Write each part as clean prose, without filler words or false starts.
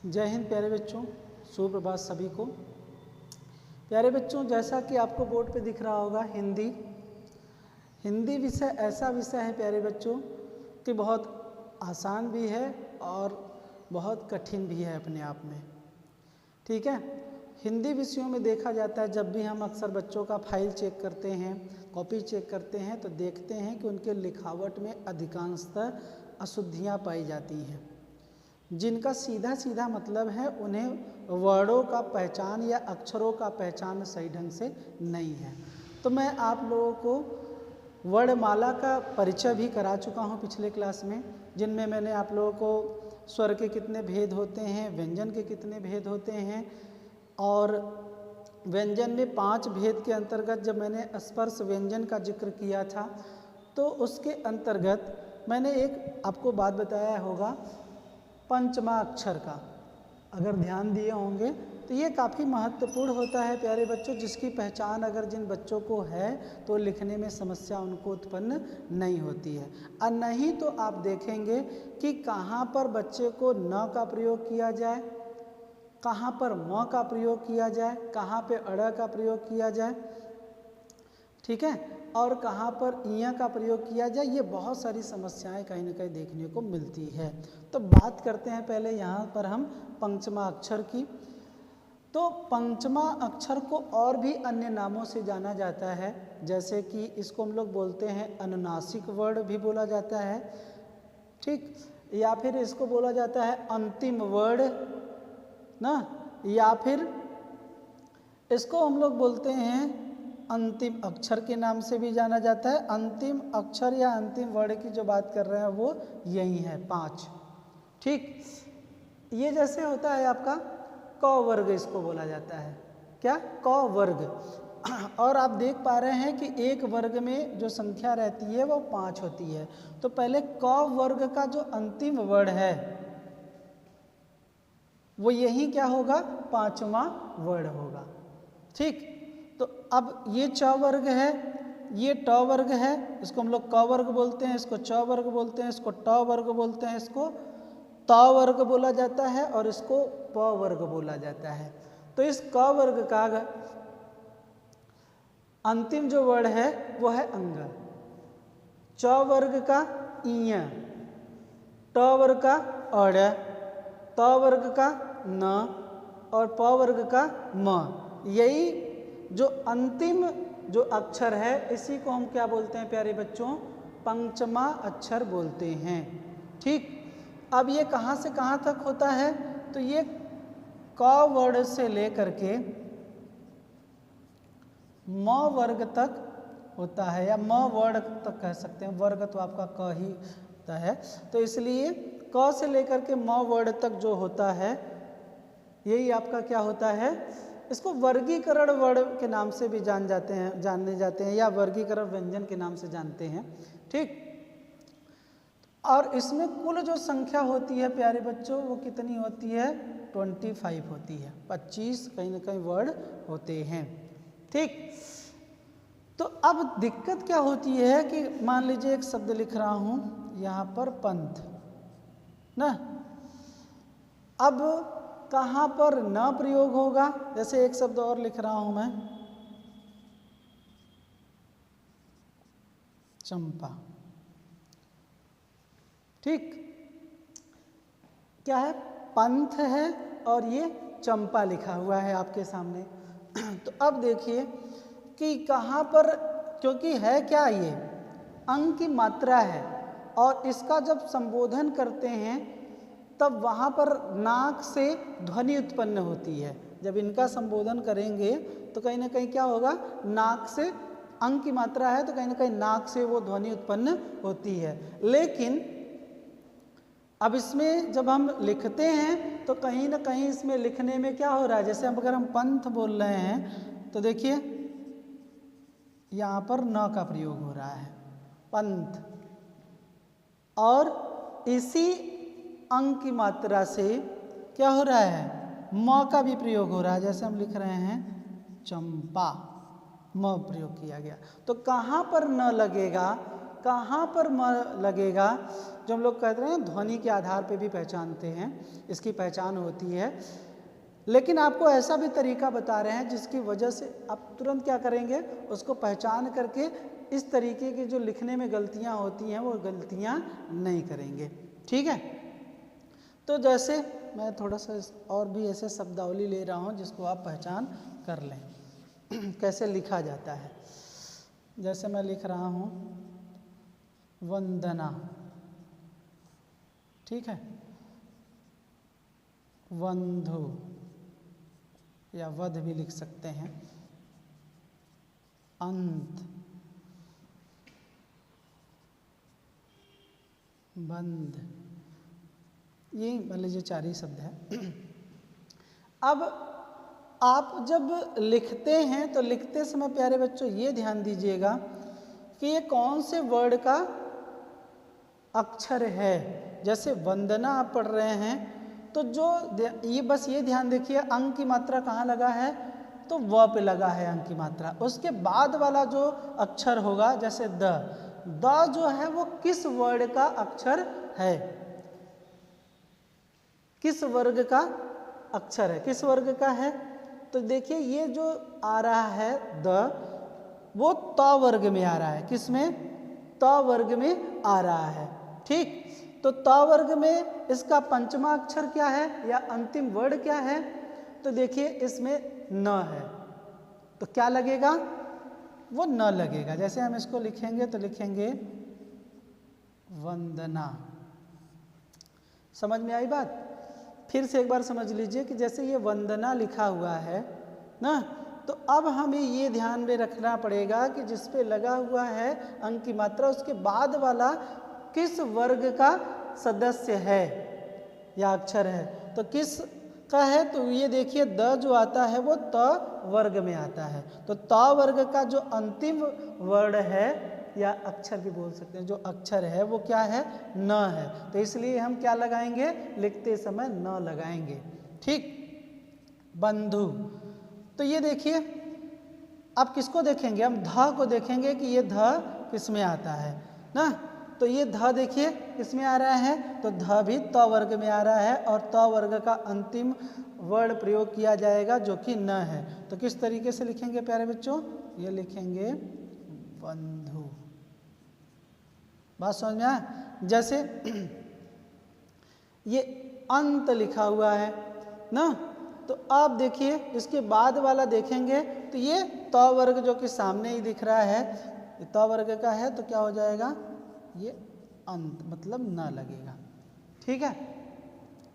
जय हिंद प्यारे बच्चों, सुप्रभात सभी को। प्यारे बच्चों, जैसा कि आपको बोर्ड पे दिख रहा होगा, हिंदी विषय ऐसा विषय है प्यारे बच्चों कि बहुत आसान भी है और बहुत कठिन भी है अपने आप में। ठीक है, हिंदी विषयों में देखा जाता है, जब भी हम अक्सर बच्चों का फाइल चेक करते हैं, कॉपी चेक करते हैं, तो देखते हैं कि उनके लिखावट में अधिकांशतः अशुद्धियाँ पाई जाती हैं, जिनका सीधा सीधा मतलब है उन्हें वर्डों का पहचान या अक्षरों का पहचान सही ढंग से नहीं है। तो मैं आप लोगों को वर्णमाला का परिचय भी करा चुका हूँ पिछले क्लास में, जिनमें मैंने आप लोगों को स्वर के कितने भेद होते हैं, व्यंजन के कितने भेद होते हैं, और व्यंजन में 5 भेद के अंतर्गत जब मैंने स्पर्श व्यंजन का जिक्र किया था, तो उसके अंतर्गत मैंने एक आपको बात बताया होगा पंचमा अक्षर का। अगर ध्यान दिए होंगे तो ये काफ़ी महत्वपूर्ण होता है प्यारे बच्चों, जिसकी पहचान अगर जिन बच्चों को है तो लिखने में समस्या उनको उत्पन्न नहीं होती है। और नहीं तो आप देखेंगे कि कहाँ पर बच्चे को न का प्रयोग किया जाए, कहाँ पर म का प्रयोग किया जाए, कहाँ पे अड़ का प्रयोग किया जाए, ठीक है, और कहाँ पर इया का प्रयोग किया जाए। ये बहुत सारी समस्याएं कहीं ना कहीं देखने को मिलती है। तो बात करते हैं पहले यहाँ पर हम पंचमा अक्षर की। तो पंचमा अक्षर को और भी अन्य नामों से जाना जाता है, जैसे कि इसको हम लोग बोलते हैं अनुनासिक वर्ण भी बोला जाता है, ठीक, या फिर इसको बोला जाता है अंतिम वर्ण ना, या फिर इसको हम लोग बोलते हैं अंतिम अक्षर के नाम से भी जाना जाता है। अंतिम अक्षर या अंतिम वर्ण की जो बात कर रहे हैं वो यही है 5, ठीक। ये जैसे होता है आपका क वर्ग, इसको बोला जाता है क्या, क वर्ग। और आप देख पा रहे हैं कि एक वर्ग में जो संख्या रहती है वो 5 होती है। तो पहले क वर्ग का जो अंतिम वर्ण है वो यही क्या होगा, 5वां वर्ण होगा, ठीक। तो अब ये च वर्ग है, ये ट वर्ग है, इसको हम लोग क वर्ग बोलते हैं, इसको च वर्ग बोलते हैं, इसको ट वर्ग बोलते हैं, इसको त वर्ग बोला जाता है, और इसको प वर्ग बोला जाता है। तो इस क वर्ग का अंतिम जो वर्ण है वो है अंग, च वर्ग का इय, ट वर्ग का अड़, त वर्ग का न, और प वर्ग का म। यही जो अंतिम जो अक्षर है इसी को हम क्या बोलते हैं प्यारे बच्चों, पंचमा अक्षर बोलते हैं, ठीक। अब ये कहाँ से कहाँ तक होता है, तो ये क वर्ण से लेकर के म वर्ग तक होता है, या म वर्ण तक कह सकते हैं, वर्ग तो आपका क ही होता है। तो इसलिए क से लेकर के म वर्ण तक जो होता है यही आपका क्या होता है, इसको वर्गीकरण वर्ण के नाम से भी जाने जाते हैं, या वर्गीकरण व्यंजन के नाम से जानते हैं, ठीक। और इसमें कुल जो संख्या होती है प्यारे बच्चों वो कितनी होती है, 25 होती है, 25 कहीं ना कहीं वर्ण होते हैं, ठीक। तो अब दिक्कत क्या होती है कि मान लीजिए एक शब्द लिख रहा हूँ यहाँ पर पंथ ना, अब कहाँ पर न प्रयोग होगा, जैसे एक शब्द और लिख रहा हूं मैं चंपा, ठीक, क्या है, पंथ है और ये चंपा लिखा हुआ है आपके सामने। तो अब देखिए कि कहाँ पर, क्योंकि है क्या, ये अंग की मात्रा है, और इसका जब संबोधन करते हैं तब वहाँ पर नाक से ध्वनि उत्पन्न होती है। जब इनका संबोधन करेंगे तो कहीं ना कहीं क्या होगा, नाक से, अंग की मात्रा है तो कहीं ना कहीं नाक से वो ध्वनि उत्पन्न होती है। लेकिन अब इसमें जब हम लिखते हैं तो कहीं ना कहीं इसमें लिखने में क्या हो रहा है, जैसे अगर हम पंथ बोल रहे हैं तो देखिए यहाँ पर न का प्रयोग हो रहा है, पंथ, और इसी अंग की मात्रा से क्या हो रहा है, म का भी प्रयोग हो रहा है। जैसे हम लिख रहे हैं चंपा, म प्रयोग किया गया, तो कहाँ पर न लगेगा, कहाँ पर म लगेगा, जो हम लोग कहते हैं ना ध्वनि के आधार पे भी पहचानते हैं, इसकी पहचान होती है। लेकिन आपको ऐसा भी तरीका बता रहे हैं जिसकी वजह से आप तुरंत क्या करेंगे, उसको पहचान करके इस तरीके की जो लिखने में गलतियां होती हैं वो गलतियां नहीं करेंगे। ठीक है, तो जैसे मैं थोड़ा सा और भी ऐसे शब्दावली ले रहा हूँ जिसको आप पहचान कर लें कैसे लिखा जाता है। जैसे मैं लिख रहा हूँ वंदना, ठीक है, वंधु या वध भी लिख सकते हैं, अंत, बंद, ये मान लीजिए 4 ही शब्द है। अब आप जब लिखते हैं तो लिखते समय प्यारे बच्चों ये ध्यान दीजिएगा कि ये कौन से वर्ड का अक्षर है। जैसे वंदना आप पढ़ रहे हैं तो जो ये बस ये ध्यान देखिए अंक की मात्रा कहाँ लगा है, तो व पे लगा है अंक की मात्रा। उसके बाद वाला जो अक्षर होगा जैसे द जो है वो किस वर्ड का अक्षर है, किस वर्ग का अक्षर है, किस वर्ग का है। तो देखिए ये जो आ रहा है द, वो त वर्ग में आ रहा है, किस में, त वर्ग में आ रहा है। ठीक, तो त वर्ग में इसका पंचमा अक्षर क्या है या अंतिम वर्ड क्या है, तो देखिए इसमें न है, तो क्या लगेगा, वो न लगेगा। जैसे हम इसको लिखेंगे तो लिखेंगे वंदना। समझ में आई बात? फिर से एक बार समझ लीजिए कि जैसे ये वंदना लिखा हुआ है ना, तो अब हमें ये ध्यान में रखना पड़ेगा कि जिस पे लगा हुआ है अंक की मात्रा उसके बाद वाला किस वर्ग का सदस्य है या अक्षर है। तो किस का है, तो ये देखिए द जो आता है वो त वर्ग में आता है। तो त वर्ग का जो अंतिम वर्ड है या अक्षर भी बोल सकते हैं, जो अक्षर है वो क्या है, न है। तो इसलिए हम क्या लगाएंगे, लिखते समय न लगाएंगे। ठीक, बंधु, तो ये देखिए आप किसको देखेंगे, हम ध को देखेंगे कि ये ध किस में आता है ना। तो ये ध देखिए किसमें आ रहा है, तो ध भी त वर्ग में आ रहा है और त वर्ग का अंतिम वर्ड प्रयोग किया जाएगा जो कि न है। तो किस तरीके से लिखेंगे प्यारे बच्चों, ये लिखेंगे बंधु। बात समझ में आया? जैसे ये अंत लिखा हुआ है ना, तो आप देखिए इसके बाद वाला देखेंगे तो ये त वर्ग जो कि सामने ही दिख रहा है, त वर्ग का है, तो क्या हो जाएगा, ये अंत मतलब न लगेगा। ठीक है,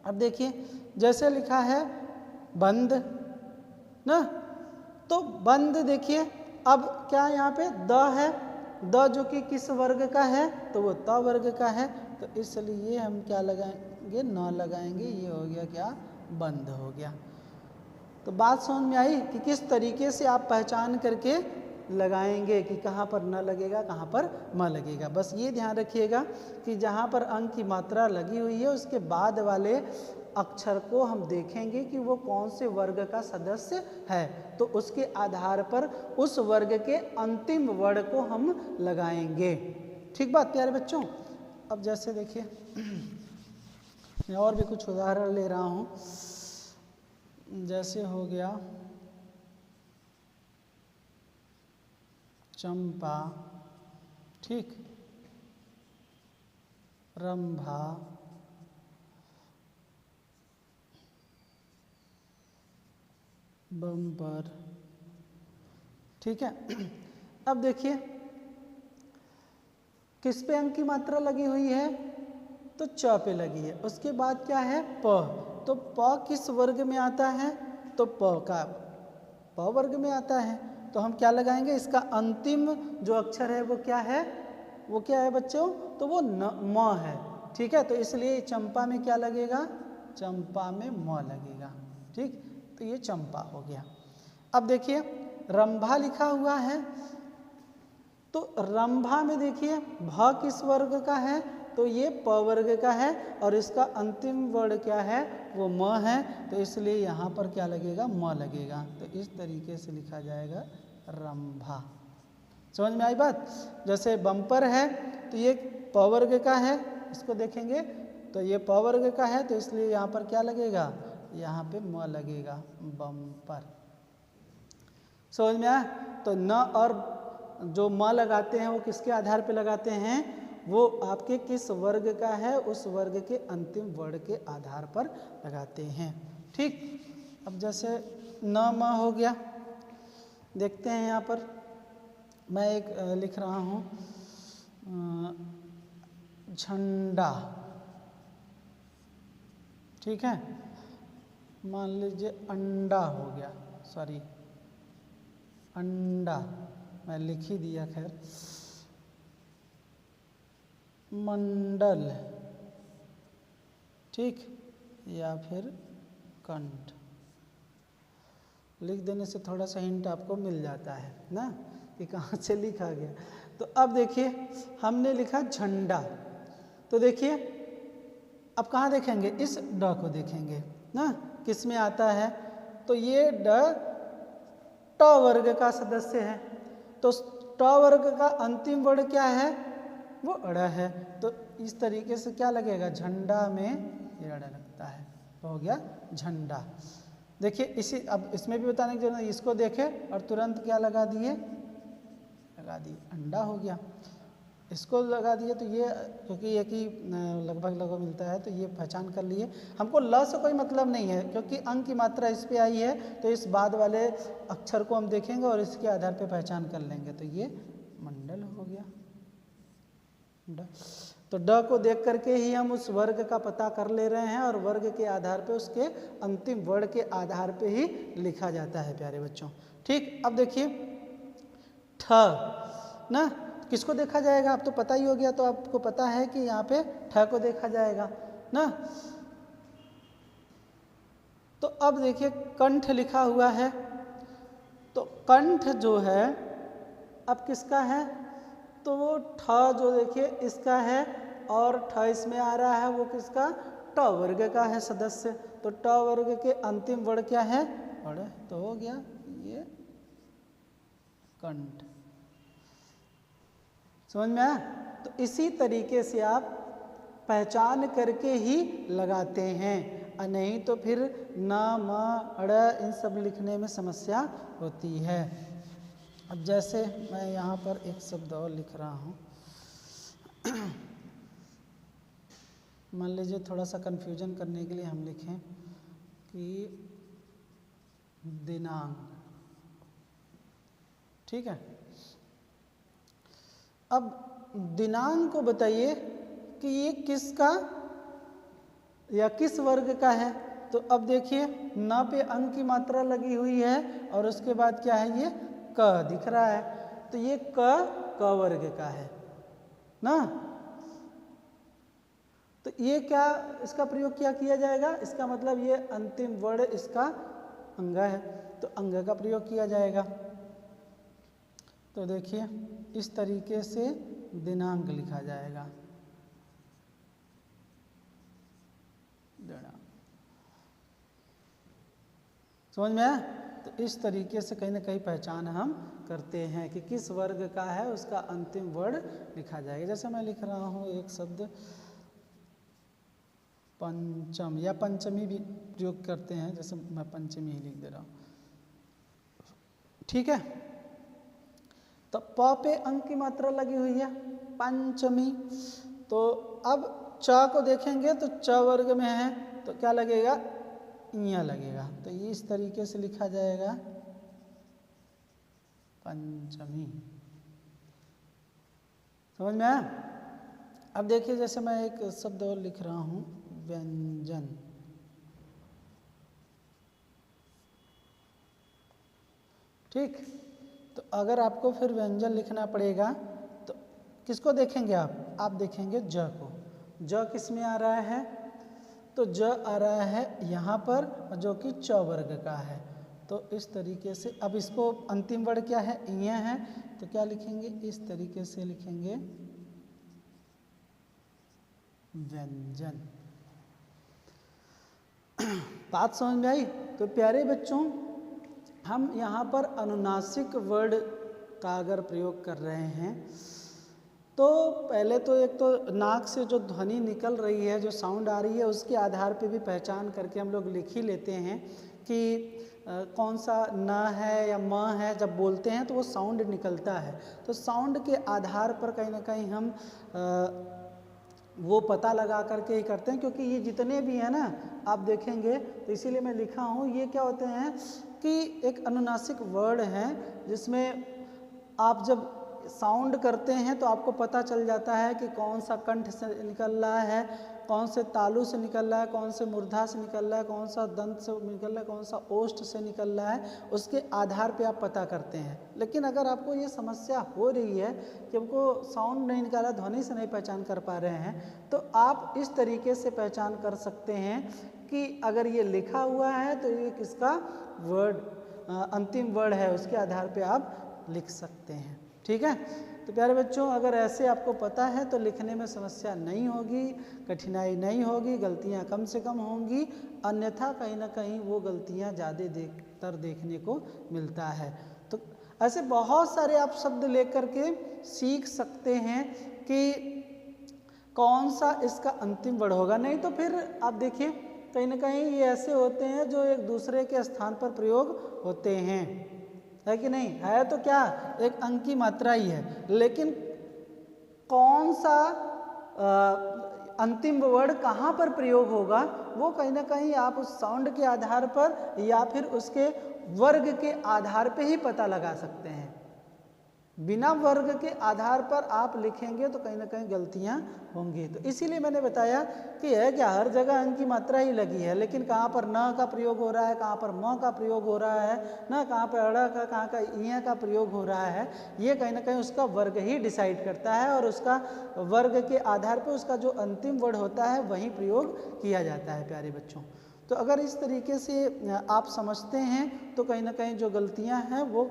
अब देखिए जैसे लिखा है बंद ना, तो बंद देखिए अब क्या यहाँ पे द है, द जो कि किस वर्ग का है, तो वो त वर्ग का है। तो इसलिए हम क्या लगाएंगे, न लगाएंगे, ये हो गया क्या, बंद हो गया। तो बात समझ में आई कि किस तरीके से आप पहचान करके लगाएंगे कि कहाँ पर न लगेगा, कहाँ पर म लगेगा। बस ये ध्यान रखिएगा कि जहाँ पर अंक की मात्रा लगी हुई है उसके बाद वाले अक्षर को हम देखेंगे कि वो कौन से वर्ग का सदस्य है, तो उसके आधार पर उस वर्ग के अंतिम वर्ड को हम लगाएंगे। ठीक बात प्यारे बच्चों? अब जैसे देखिए मैं और भी कुछ उदाहरण ले रहा हूँ। जैसे हो गया चंपा, ठीक, रंभा, बम्पर। ठीक है, अब देखिए किस पे अंक की मात्रा लगी हुई है, तो च पे लगी है। उसके बाद क्या है, प, तो प किस वर्ग में आता है, तो प वर्ग में आता है। तो हम क्या लगाएंगे, इसका अंतिम जो अक्षर है वो क्या है, वो क्या है बच्चों, तो वो म है। ठीक है, तो इसलिए चंपा में क्या लगेगा, चंपा में म लगेगा। ठीक, तो ये चंपा हो गया। अब देखिए रंभा लिखा हुआ है, तो रंभा में देखिए भ किस वर्ग का है, तो ये प वर्ग का है और इसका अंतिम वर्ण क्या है, वो म है। तो इसलिए यहाँ पर क्या लगेगा, म लगेगा। तो इस तरीके से लिखा जाएगा रंभा। समझ में आई बात। जैसे बम्पर है तो ये प वर्ग का है, इसको देखेंगे तो ये प वर्ग का है, तो इसलिए यहाँ पर क्या लगेगा, यहाँ पे म लगेगा, बम्पर। समझ में आया। तो न और जो म लगाते हैं वो किसके आधार पे लगाते हैं, वो आपके किस वर्ग का है उस वर्ग के अंतिम वर्ण के आधार पर लगाते हैं। ठीक, अब जैसे न म हो गया, देखते हैं यहाँ पर मैं एक लिख रहा हूँ झंडा। ठीक है, मान लीजिए अंडा हो गया, सॉरी अंडा मैं लिख ही दिया, खैर मंडल, ठीक, या फिर कंठ। लिख देने से थोड़ा सा हिंट आपको मिल जाता है ना कि कहाँ से लिखा गया। तो अब देखिए हमने लिखा झंडा, तो देखिए अब कहाँ देखेंगे, इस ड को देखेंगे ना, किस में आता है, तो ये ड ट वर्ग का सदस्य है, तो ट वर्ग का अंतिम वर्ण क्या है, वो अड़ है, तो इस तरीके से क्या लगेगा, झंडा में ये अड़ लगता है, तो हो गया झंडा। देखिए इसी, अब इसमें भी बताने की जरूरत नहीं, इसको देखें और तुरंत क्या लगा दिए, अंडा हो गया। इसको लगा दिए तो ये, क्योंकि एक ही लगभग मिलता है तो ये पहचान कर लिए। हमको ल से कोई मतलब नहीं है, क्योंकि अंक की मात्रा इस पे आई है, तो इस बाद वाले अक्षर को हम देखेंगे और इसके आधार पे पहचान कर लेंगे, तो ये मंडल हो गया। तो ड को देख करके ही हम उस वर्ग का पता कर ले रहे हैं, और वर्ग के आधार पे उसके अंतिम वर्ण के आधार पे ही लिखा जाता है प्यारे बच्चों। ठीक, अब देखिए ठ ना, किसको देखा जाएगा, आप तो पता ही हो गया, तो आपको पता है कि यहाँ पे ठ को देखा जाएगा ना। तो अब देखिए कंठ लिखा हुआ है, तो कंठ जो है अब किसका है, तो वो ठ जो देखिए इसका है, और ठ इसमें आ रहा है, वो किसका, ट वर्ग का है सदस्य, तो ट वर्ग के अंतिम वर्ण क्या है, अड़, तो हो गया ये कंठ। समझ में आया। तो इसी तरीके से आप पहचान करके ही लगाते हैं, और नहीं तो फिर न म अड़ इन सब लिखने में समस्या होती है। अब जैसे मैं यहाँ पर एक शब्द और लिख रहा हूँ, मान लीजिए थोड़ा सा कन्फ्यूजन करने के लिए हम लिखें कि दिनांक। ठीक है, अब दिनांक को बताइए कि ये किसका या किस वर्ग का है, तो अब देखिए न पे अंक की मात्रा लगी हुई है, और उसके बाद क्या है, ये क दिख रहा है, तो ये क वर्ग का है ना। तो ये क्या, इसका प्रयोग क्या किया जाएगा, इसका मतलब ये अंतिम वर्ण इसका अंग है, तो अंग का प्रयोग किया जाएगा। तो देखिए इस तरीके से दिनांक लिखा जाएगा, समझ में आया। तो इस तरीके से कहीं ना कहीं पहचान हम करते हैं कि किस वर्ग का है, उसका अंतिम वर्ण लिखा जाएगा। जैसे मैं लिख रहा हूँ एक शब्द पंचम, या पंचमी भी प्रयोग करते हैं, जैसे मैं पंचमी ही लिख दे रहा हूँ। ठीक है, तो प पे अंक की मात्रा लगी हुई है, पंचमी, तो अब च को देखेंगे तो च वर्ग में है, तो क्या लगेगा, इया लगेगा, तो ये इस तरीके से लिखा जाएगा पंचमी। समझ में आया। अब देखिए जैसे मैं एक शब्द और लिख रहा हूँ व्यंजन। ठीक, तो अगर आपको फिर व्यंजन लिखना पड़ेगा तो किसको देखेंगे आप देखेंगे ज को। ज किस में आ रहा है, तो ज आ रहा है यहाँ पर, जो कि च वर्ग का है। तो इस तरीके से अब इसको अंतिम वर्ण क्या है, इया है, तो क्या लिखेंगे, इस तरीके से लिखेंगे व्यंजन। बात समझ में आई। तो प्यारे बच्चों, हम यहाँ पर अनुनासिक वर्ड का अगर प्रयोग कर रहे हैं तो पहले तो एक तो नाक से जो ध्वनि निकल रही है, जो साउंड आ रही है, उसके आधार पे भी पहचान करके हम लोग लिख ही लेते हैं कि कौन सा न है या म है। जब बोलते हैं तो वो साउंड निकलता है, तो साउंड के आधार पर कहीं ना कहीं हम वो पता लगा करके ही करते हैं। क्योंकि ये जितने भी हैं ना, आप देखेंगे तो इसीलिए मैं लिखा हूँ, ये क्या होते हैं कि एक अनुनासिक वर्ड हैं जिसमें आप जब साउंड करते हैं तो आपको पता चल जाता है कि कौन सा कंठ से निकल रहा है, कौन से तालु से निकल रहा है, कौन से मूर्धा से निकल रहा है, कौन सा दंत से निकल रहा है, कौन सा ओष्ठ से निकल रहा है, उसके आधार पे आप पता करते हैं। लेकिन अगर आपको ये समस्या हो रही है कि हमको साउंड नहीं निकाला, ध्वनि से नहीं पहचान कर पा रहे हैं, तो आप इस तरीके से पहचान कर सकते हैं कि अगर ये लिखा हुआ है तो ये किसका वर्ड, अंतिम वर्ड है, उसके आधार पर आप लिख सकते हैं। ठीक है, तो प्यारे बच्चों, अगर ऐसे आपको पता है तो लिखने में समस्या नहीं होगी, कठिनाई नहीं होगी, गलतियां कम से कम होंगी। अन्यथा कहीं ना कहीं वो गलतियां ज़्यादा देखने को मिलता है। तो ऐसे बहुत सारे आप शब्द लेकर के सीख सकते हैं कि कौन सा इसका अंतिम वर्ड होगा। नहीं तो फिर आप देखिए कहीं ना कहीं ये ऐसे होते हैं जो एक दूसरे के स्थान पर प्रयोग होते हैं, है कि नहीं? है तो क्या, एक अंक की मात्रा ही है, लेकिन कौन सा अंतिम वर्ड कहाँ पर प्रयोग होगा वो कहीं ना कहीं आप उस साउंड के आधार पर या फिर उसके वर्ग के आधार पे ही पता लगा सकते हैं। बिना वर्ग के आधार पर आप लिखेंगे तो कहीं ना कहीं गलतियां होंगी। तो इसीलिए मैंने बताया कि है क्या, हर जगह अंक की मात्रा ही लगी है, लेकिन कहाँ पर न का प्रयोग हो रहा है, कहाँ पर म का प्रयोग हो रहा है, ना कहाँ पर अड़ा का, कहाँ का इया का प्रयोग हो रहा है, ये कहीं ना कहीं उसका वर्ग ही डिसाइड करता है और उसका वर्ग के आधार पर उसका जो अंतिम वर्ड होता है वही प्रयोग किया जाता है प्यारे बच्चों। तो अगर इस तरीके से आप समझते हैं तो कहीं ना कहीं जो गलतियाँ हैं वो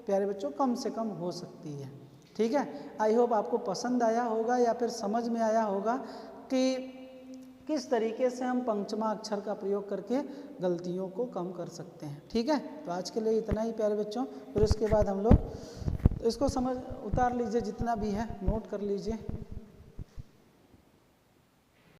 प्यारे बच्चों कम से कम हो सकती है। ठीक है, आई होप आपको पसंद आया होगा या फिर समझ में आया होगा कि किस तरीके से हम पंचमा अक्षर का प्रयोग करके गलतियों को कम कर सकते हैं। ठीक है, तो आज के लिए इतना ही प्यारे बच्चों। फिर उसके बाद हम लोग इसको उतार लीजिए, जितना भी है नोट कर लीजिए।